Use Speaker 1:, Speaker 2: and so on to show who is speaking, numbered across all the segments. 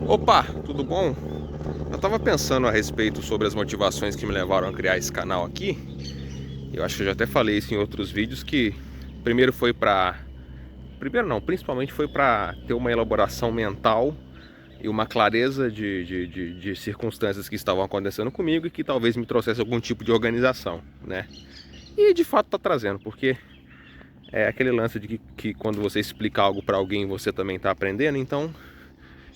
Speaker 1: Opa, tudo bom? Eu tava pensando a respeito sobre as motivações que me levaram a criar esse canal aqui. Eu acho que eu já até falei isso em outros vídeos, que primeiro foi pra... Primeiro não, principalmente foi pra ter uma elaboração mental e uma clareza de circunstâncias que estavam acontecendo comigo e que talvez me trouxesse algum tipo de organização, né? E de fato tá trazendo, porque é aquele lance de que quando você explica algo pra alguém você também tá aprendendo. Então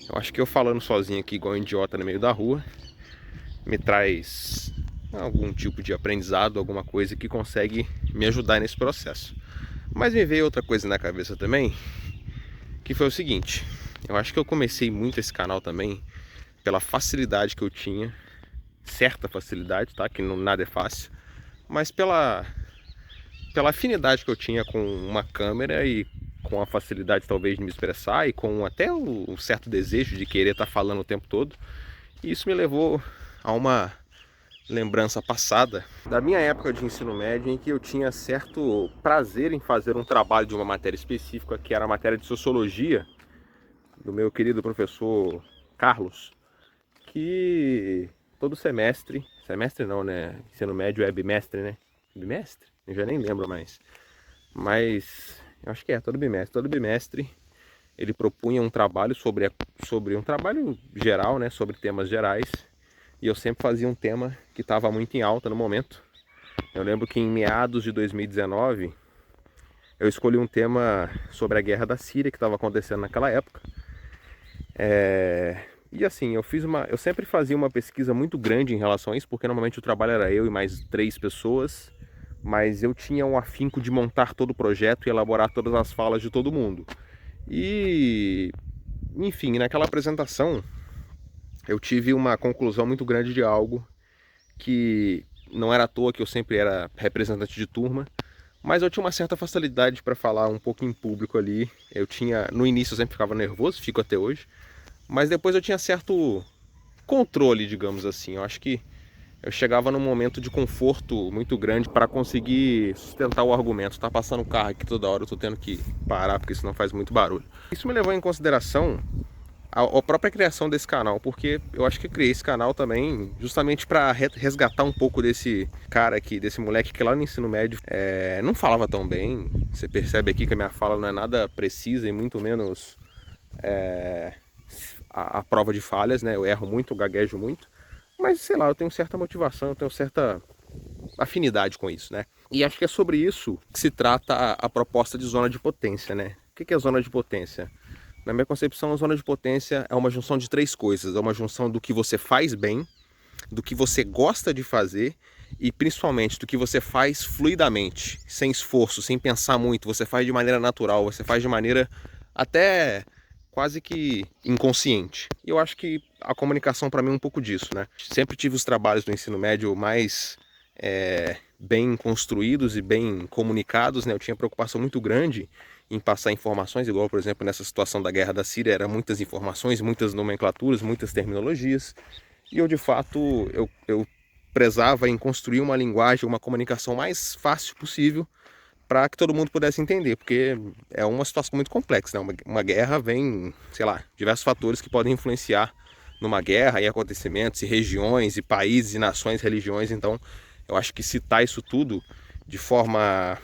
Speaker 1: eu acho que eu falando sozinho aqui igual um idiota no meio da rua me traz algum tipo de aprendizado, alguma coisa que consegue me ajudar nesse processo. Mas me veio outra coisa na cabeça também, que foi o seguinte: eu acho que eu comecei muito esse canal também pela facilidade que eu tinha, certa facilidade, tá? Que não, nada é fácil, mas pela afinidade que eu tinha com uma câmera e com a facilidade talvez de me expressar e com até o certo desejo de querer estar falando o tempo todo. E isso me levou a uma lembrança passada da minha época de ensino médio, em que eu tinha certo prazer em fazer um trabalho de uma matéria específica, que era a matéria de sociologia, do meu querido professor Carlos, que todo semestre, semestre não, né? Ensino médio é bimestre, né? Bimestre? Eu já nem lembro mais. Mas eu acho que é todo bimestre. Todo bimestre ele propunha um trabalho sobre um trabalho geral, né? Sobre temas gerais. E eu sempre fazia um tema que estava muito em alta no momento. Eu lembro que em meados de 2019 eu escolhi um tema sobre a guerra da Síria que estava acontecendo naquela época. E assim, eu sempre fazia uma pesquisa muito grande em relação a isso, porque normalmente o trabalho era eu e mais 3 pessoas, mas eu tinha um afinco de montar todo o projeto e elaborar todas as falas de todo mundo. E, enfim, naquela apresentação eu tive uma conclusão muito grande de algo que não era à toa que eu sempre era representante de turma, mas eu tinha uma certa facilidade para falar um pouco em público ali. No início eu sempre ficava nervoso, fico até hoje, mas depois eu tinha certo controle, digamos assim. Eu acho que eu chegava num momento de conforto muito grande para conseguir sustentar o argumento. Tá passando um carro aqui toda hora, eu tô tendo que parar porque senão faz muito barulho. Isso me levou em consideração a própria criação desse canal, porque eu acho que eu criei esse canal também justamente para resgatar um pouco desse cara aqui, desse moleque que lá no ensino médio não falava tão bem. Você percebe aqui que a minha fala não é nada precisa e muito menos a prova de falhas, né? Eu erro muito, eu gaguejo muito, mas sei lá, eu tenho certa motivação, eu tenho certa afinidade com isso, né? E acho que é sobre isso que se trata a proposta de zona de potência, né? O que é zona de potência? Na minha concepção, a zona de potência é uma junção de 3 coisas. É uma junção do que você faz bem, do que você gosta de fazer e principalmente do que você faz fluidamente, sem esforço, sem pensar muito. Você faz de maneira natural, você faz de maneira até quase que inconsciente. E eu acho que a comunicação para mim é um pouco disso, né? Sempre tive os trabalhos do ensino médio mais bem construídos e bem comunicados, né? Eu tinha preocupação muito grande em passar informações, igual, por exemplo, nessa situação da guerra da Síria, eram muitas informações, muitas nomenclaturas, muitas terminologias. E eu, de fato, eu prezava em construir uma linguagem, uma comunicação mais fácil possível para que todo mundo pudesse entender, porque é uma situação muito complexa, né? Uma guerra vem, sei lá, diversos fatores que podem influenciar numa guerra, e acontecimentos, e regiões, e países, e nações, religiões. Então, eu acho que citar isso tudo de forma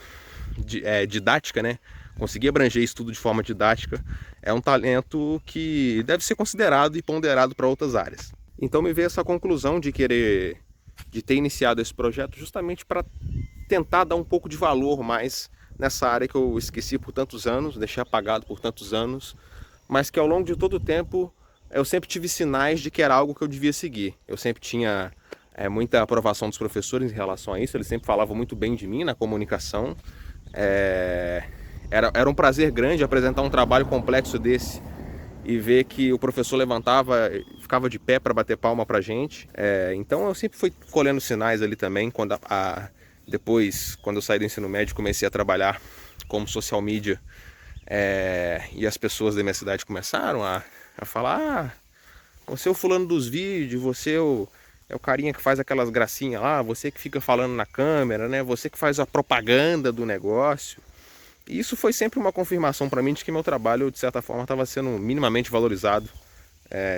Speaker 1: didática, né? Conseguir abranger isso tudo de forma didática é um talento que deve ser considerado e ponderado para outras áreas. Então me veio essa conclusão de ter iniciado esse projeto justamente para tentar dar um pouco de valor mais nessa área que eu esqueci por tantos anos, deixei apagado por tantos anos, mas que ao longo de todo o tempo eu sempre tive sinais de que era algo que eu devia seguir. Eu sempre tinha muita aprovação dos professores em relação a isso, eles sempre falavam muito bem de mim na comunicação. Era um prazer grande apresentar um trabalho complexo desse e ver que o professor levantava, ficava de pé para bater palma pra gente. Então eu sempre fui colhendo sinais ali também. Depois, quando eu saí do ensino médio, comecei a trabalhar como social media, e as pessoas da minha cidade começaram a falar: você é o fulano dos vídeos, você é o carinha que faz aquelas gracinhas lá, você que fica falando na câmera, né? Você que faz a propaganda do negócio. E isso foi sempre uma confirmação para mim de que meu trabalho, de certa forma, estava sendo minimamente valorizado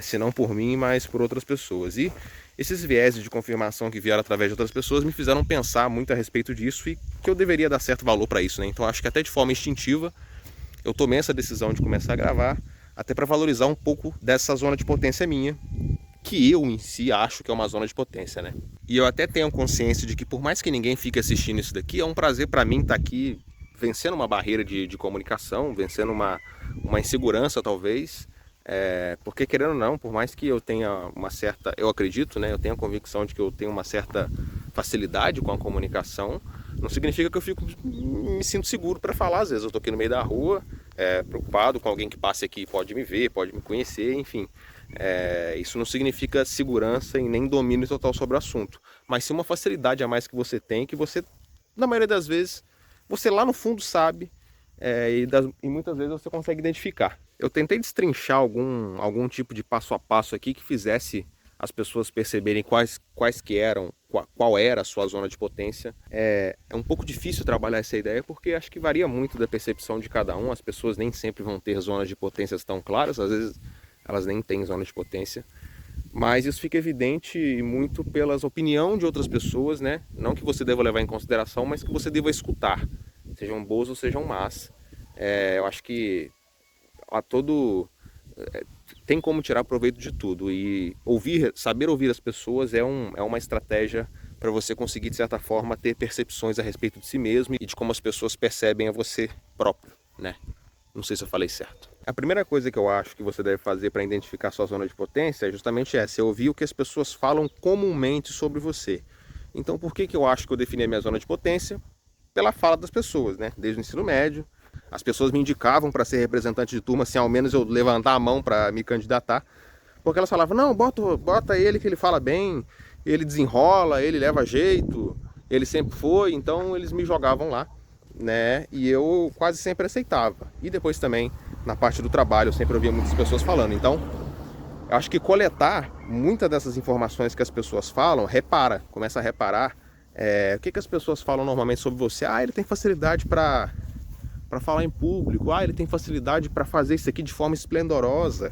Speaker 1: se não por mim, mas por outras pessoas. E esses vieses de confirmação que vieram através de outras pessoas me fizeram pensar muito a respeito disso e que eu deveria dar certo valor para isso, né? Então acho que até de forma instintiva eu tomei essa decisão de começar a gravar, até para valorizar um pouco dessa zona de potência minha, que eu em si acho que é uma zona de potência, né? E eu até tenho consciência de que por mais que ninguém fique assistindo isso daqui, é um prazer para mim estar aqui vencendo uma barreira de comunicação, vencendo uma insegurança talvez, porque querendo ou não, por mais que eu tenha uma certa, eu acredito, né, eu tenho a convicção de que eu tenho uma certa facilidade com a comunicação, não significa que eu me sinto seguro para falar. Às vezes eu estou aqui no meio da rua, preocupado com alguém que passe aqui, pode me ver, pode me conhecer, enfim. Isso não significa segurança e nem domínio total sobre o assunto, mas sim uma facilidade a mais que você tem, que você, na maioria das vezes, você lá no fundo sabe, e muitas vezes você consegue identificar. Eu tentei destrinchar algum tipo de passo a passo aqui que fizesse as pessoas perceberem qual era a sua zona de potência. É um pouco difícil trabalhar essa ideia porque acho que varia muito da percepção de cada um. As pessoas nem sempre vão ter zonas de potências tão claras, às vezes elas nem têm zona de potência. Mas isso fica evidente muito pelas opiniões de outras pessoas, né? Não que você deva levar em consideração, mas que você deva escutar, sejam boas ou sejam más. Eu acho que tem como tirar proveito de tudo, e saber ouvir as pessoas é uma estratégia para você conseguir, de certa forma, ter percepções a respeito de si mesmo e de como as pessoas percebem a você próprio, né? Não sei se eu falei certo. A primeira coisa que eu acho que você deve fazer para identificar sua zona de potência é justamente essa: ouvir o que as pessoas falam comumente sobre você. Então, por que eu acho que eu defini a minha zona de potência? Pela fala das pessoas, né? Desde o ensino médio, as pessoas me indicavam para ser representante de turma, se ao menos eu levantar a mão para me candidatar, porque elas falavam: não, bota ele que ele fala bem, ele desenrola, ele leva jeito, ele sempre foi. Então eles me jogavam lá, né? E eu quase sempre aceitava. E depois também, na parte do trabalho, eu sempre ouvia muitas pessoas falando. Então, eu acho que coletar muitas dessas informações que as pessoas falam, começa a reparar o que as pessoas falam normalmente sobre você. Ele tem facilidade para falar em público. Ele tem facilidade para fazer isso aqui de forma esplendorosa.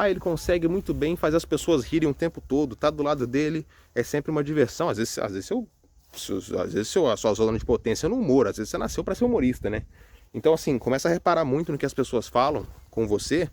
Speaker 1: Ele consegue muito bem fazer as pessoas rirem o tempo todo. Tá do lado dele é sempre uma diversão. Às vezes a sua zona de potência é no humor. Às vezes você nasceu para ser humorista, né? Então, assim, começa a reparar muito no que as pessoas falam com você,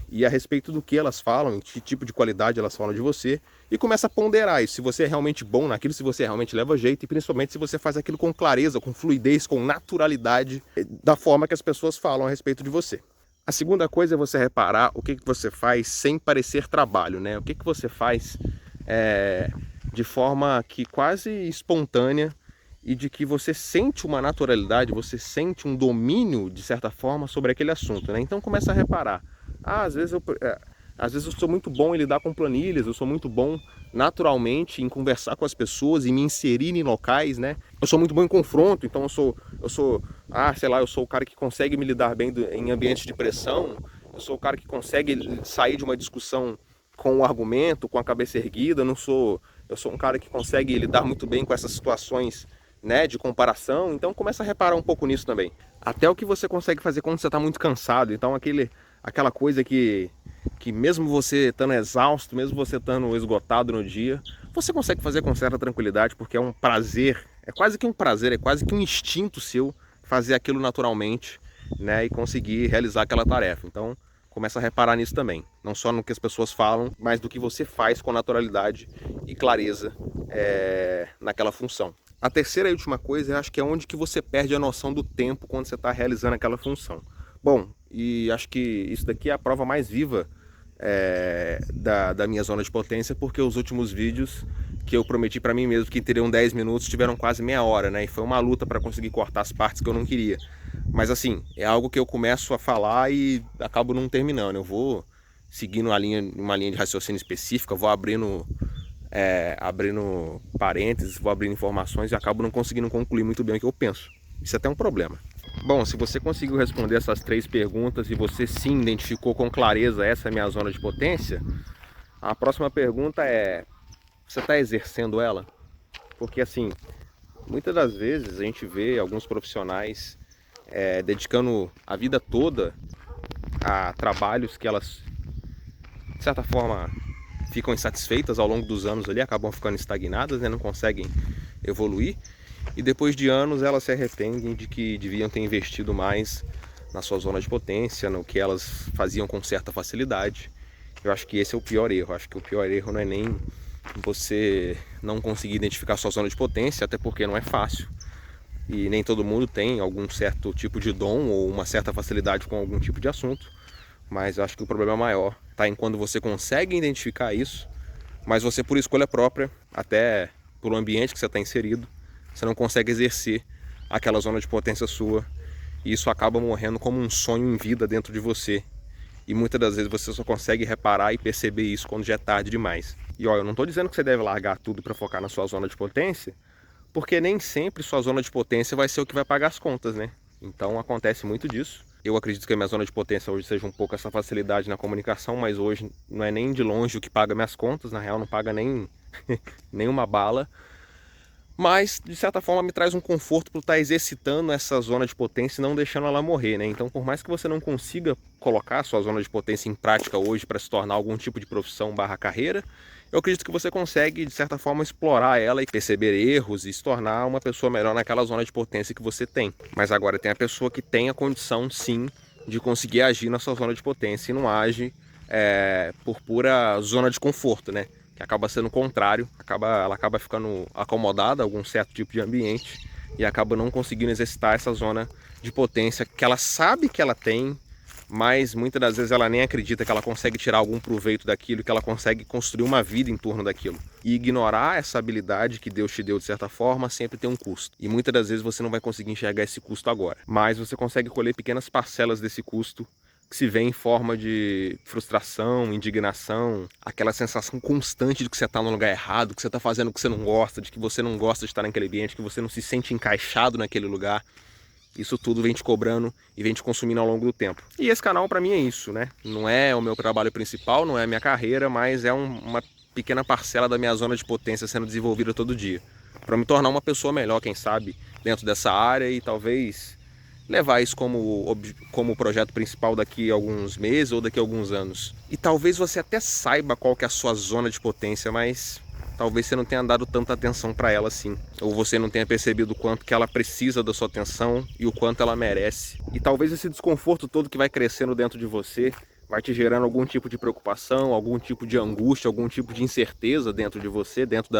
Speaker 1: e a respeito do que elas falam, em que tipo de qualidade elas falam de você, e começa a ponderar isso, se você é realmente bom naquilo, se você realmente leva jeito, e principalmente se você faz aquilo com clareza, com fluidez, com naturalidade, da forma que as pessoas falam a respeito de você. A segunda coisa é você reparar o que você faz sem parecer trabalho, né? O que você faz de forma que quase espontânea, e de que você sente uma naturalidade, você sente um domínio, de certa forma, sobre aquele assunto, né? Então começa a reparar. Às vezes eu sou muito bom em lidar com planilhas, eu sou muito bom naturalmente em conversar com as pessoas e me inserir em locais, né? Eu sou muito bom em confronto, então eu sou o cara que consegue me lidar bem em ambientes de pressão, eu sou o cara que consegue sair de uma discussão com o argumento, com a cabeça erguida. Eu sou um cara que consegue lidar muito bem com essas situações, né, de comparação. Então começa a reparar um pouco nisso também. Até o que você consegue fazer quando você está muito cansado. Então aquela coisa que mesmo você estando exausto, mesmo você estando esgotado no dia, você consegue fazer com certa tranquilidade, porque é um prazer, é quase que um instinto seu fazer aquilo naturalmente, né, e conseguir realizar aquela tarefa. Então começa a reparar nisso também, não só no que as pessoas falam, mas do que você faz com naturalidade e clareza naquela função. A terceira e última coisa, eu acho que é onde que você perde a noção do tempo quando você está realizando aquela função. Bom, e acho que isso daqui é a prova mais viva da minha zona de potência, porque os últimos vídeos que eu prometi para mim mesmo que teriam 10 minutos tiveram quase meia hora, né? E foi uma luta para conseguir cortar as partes que eu não queria. Mas assim, é algo que eu começo a falar e acabo não terminando. Eu vou seguindo uma linha de raciocínio específica, vou abrindo parênteses, vou abrindo informações e acabo não conseguindo concluir muito bem o que eu penso. Isso é até um problema. Bom, se você conseguiu responder essas 3 perguntas e você sim identificou com clareza essa é a minha zona de potência, a próxima pergunta é: você está exercendo ela? Porque assim, muitas das vezes a gente vê alguns profissionais dedicando a vida toda a trabalhos que elas de certa forma, ficam insatisfeitas ao longo dos anos ali, acabam ficando estagnadas, né? Não conseguem evoluir. E depois de anos elas se arrependem de que deviam ter investido mais na sua zona de potência, no que elas faziam com certa facilidade. Eu acho que esse é o pior erro. Eu acho que o pior erro não é nem você não conseguir identificar a sua zona de potência, até porque não é fácil. E nem todo mundo tem algum certo tipo de dom ou uma certa facilidade com algum tipo de assunto. Mas eu acho que o problema maior está em quando você consegue identificar isso, mas você, por escolha própria, até pelo ambiente que você está inserido, você não consegue exercer aquela zona de potência sua. E isso acaba morrendo como um sonho em vida dentro de você. E muitas das vezes você só consegue reparar e perceber isso quando já é tarde demais. E olha, eu não estou dizendo que você deve largar tudo para focar na sua zona de potência, porque nem sempre sua zona de potência vai ser o que vai pagar as contas, né? Então acontece muito disso. Eu acredito que a minha zona de potência hoje seja um pouco essa facilidade na comunicação, mas hoje não é nem de longe o que paga minhas contas, na real não paga nem uma bala. Mas, de certa forma, me traz um conforto por estar exercitando essa zona de potência e não deixando ela morrer, né? Então, por mais que você não consiga colocar a sua zona de potência em prática hoje para se tornar algum tipo de profissão / carreira, eu acredito que você consegue, de certa forma, explorar ela e perceber erros e se tornar uma pessoa melhor naquela zona de potência que você tem. Mas agora tem a pessoa que tem a condição, sim, de conseguir agir na sua zona de potência e não age por pura zona de conforto, né? Que acaba sendo o contrário, ela acaba ficando acomodada a algum certo tipo de ambiente e acaba não conseguindo exercitar essa zona de potência que ela sabe que ela tem, mas muitas das vezes ela nem acredita que ela consegue tirar algum proveito daquilo, que ela consegue construir uma vida em torno daquilo. E ignorar essa habilidade que Deus te deu de certa forma sempre tem um custo. E muitas das vezes você não vai conseguir enxergar esse custo agora, mas você consegue colher pequenas parcelas desse custo que se vê em forma de frustração, indignação, aquela sensação constante de que você está no lugar errado, que você está fazendo o que você não gosta, de que você não gosta de estar naquele ambiente, que você não se sente encaixado naquele lugar. Isso tudo vem te cobrando e vem te consumindo ao longo do tempo. E esse canal para mim é isso, né? Não é o meu trabalho principal, não é a minha carreira, mas é uma pequena parcela da minha zona de potência sendo desenvolvida todo dia. Para me tornar uma pessoa melhor, quem sabe, dentro dessa área e talvez levar isso como projeto principal daqui a alguns meses ou daqui a alguns anos. E talvez você até saiba qual que é a sua zona de potência, mas talvez você não tenha dado tanta atenção para ela assim. Ou você não tenha percebido o quanto que ela precisa da sua atenção e o quanto ela merece. E talvez esse desconforto todo que vai crescendo dentro de você vai te gerando algum tipo de preocupação, algum tipo de angústia, algum tipo de incerteza dentro de você, dentro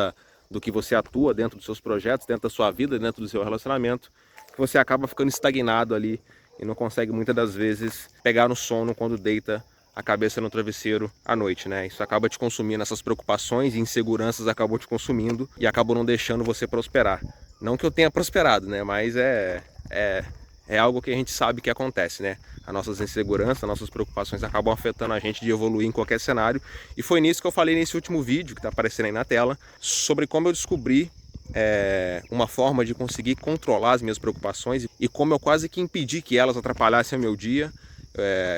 Speaker 1: do que você atua, dentro dos seus projetos, dentro da sua vida, dentro do seu relacionamento. Você acaba ficando estagnado ali e não consegue muitas das vezes pegar no sono quando deita a cabeça no travesseiro à noite, né? Isso acaba te consumindo, essas preocupações e inseguranças acabam te consumindo e acabam não deixando você prosperar. Não que eu tenha prosperado, né? Mas é algo que a gente sabe que acontece, né? As nossas inseguranças, as nossas preocupações acabam afetando a gente de evoluir em qualquer cenário. E foi nisso que eu falei nesse último vídeo que está aparecendo aí na tela, sobre como eu descobri uma forma de conseguir controlar as minhas preocupações e como eu quase que impedi que elas atrapalhassem o meu dia.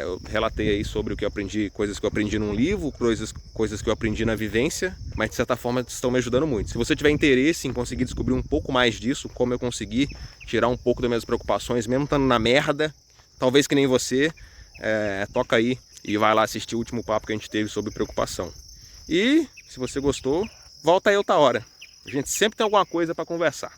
Speaker 1: Eu relatei aí sobre o que eu aprendi, coisas que eu aprendi num livro, coisas que eu aprendi na vivência, mas de certa forma estão me ajudando muito. Se você tiver interesse em conseguir descobrir um pouco mais disso, como eu consegui tirar um pouco das minhas preocupações, mesmo estando na merda, talvez que nem você, toca aí e vai lá assistir o último papo que a gente teve sobre preocupação. E se você gostou, volta aí outra hora. A gente sempre tem alguma coisa para conversar.